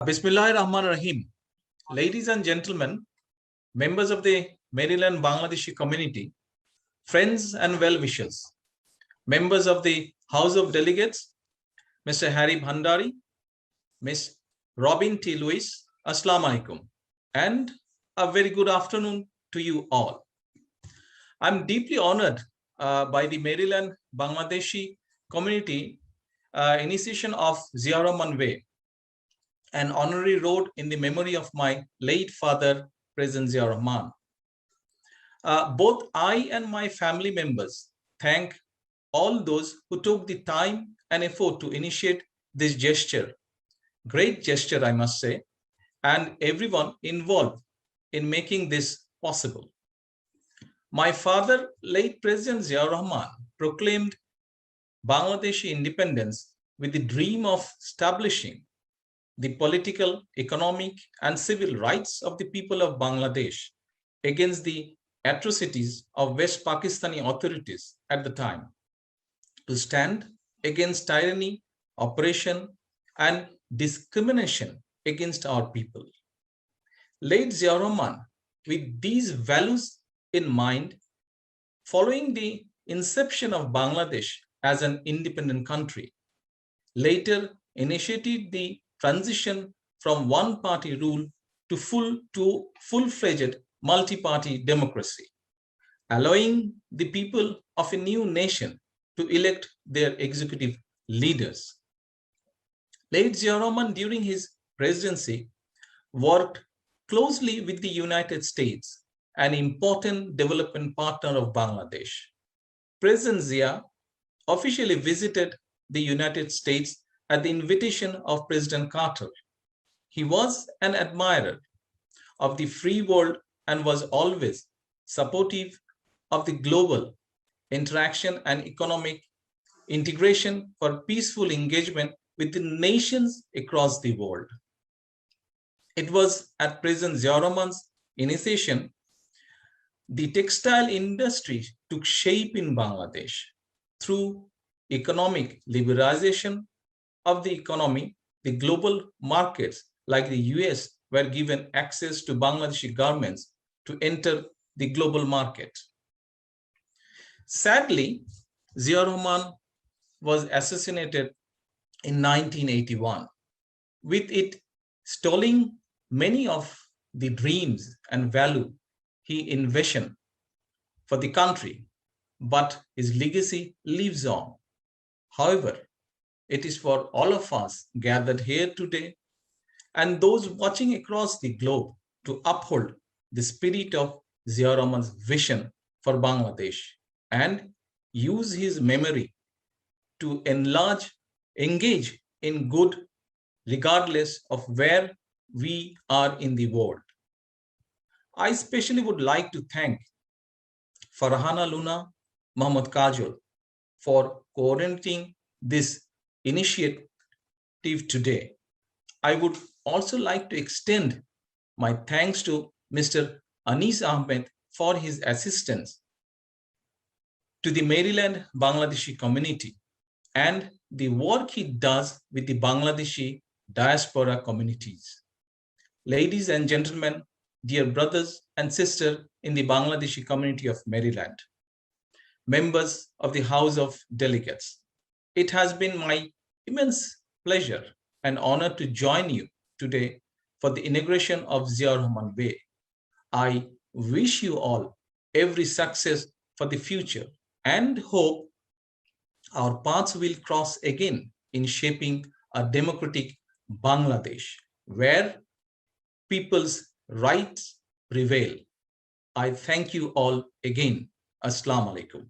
Bismillahir Rahmanir Rahim. Ladies and gentlemen, members of the Maryland Bangladeshi community, friends and well-wishers, members of the House of Delegates, Mr. Harry Bhandari, Ms. Robin T. Lewis, Assalamu alaikum, and a very good afternoon to you all. I'm deeply honored by the Maryland Bangladeshi community initiation of Zia Rahman Way, an honorary road in the memory of my late father, President Zia Rahman. Both I and my family members thank all those who took the time and effort to initiate this gesture, great gesture I must say, and everyone involved in making this possible. My father, late President Zia Rahman, proclaimed Bangladeshi independence with the dream of establishing the political, economic, and civil rights of the people of Bangladesh against the atrocities of West Pakistani authorities at the time, to stand against tyranny, oppression, and discrimination against our people. Late Zia Rahman, with these values in mind, following the inception of Bangladesh as an independent country, later initiated the transition from one-party rule to full-fledged multi-party democracy, allowing the people of a new nation to elect their executive leaders. Late Zia Rahman, during his presidency, worked closely with the United States, an important development partner of Bangladesh. President Zia officially visited the United States at the invitation of President Carter. He was an admirer of the free world and was always supportive of the global interaction and economic integration for peaceful engagement with the nations across the world. It was at President Zia Rahman's initiation the textile industry took shape in Bangladesh through economic liberalization of the economy. The global markets like the US were given access to Bangladeshi garments to enter the global market. Sadly, Zia Rahman was assassinated in 1981, with it stalling many of the dreams and value he envisioned for the country, but his legacy lives on. However, it is for all of us gathered here today and those watching across the globe to uphold the spirit of Zia Rahman's vision for Bangladesh and use his memory to engage in good regardless of where we are in the world. I especially would like to thank Farhana Luna Mohammad Kajol for coordinating this initiative today. I would also like to extend my thanks to Mr. Anis Ahmed for his assistance to the Maryland Bangladeshi community and the work he does with the Bangladeshi diaspora communities. Ladies and gentlemen, dear brothers and sisters in the Bangladeshi community of Maryland, members of the House of Delegates, it has been my immense pleasure and honor to join you today for the inauguration of Zia Rahman Way. I wish you all every success for the future and hope our paths will cross again in shaping a democratic Bangladesh where people's rights prevail. I thank you all again. Assalamu alaikum.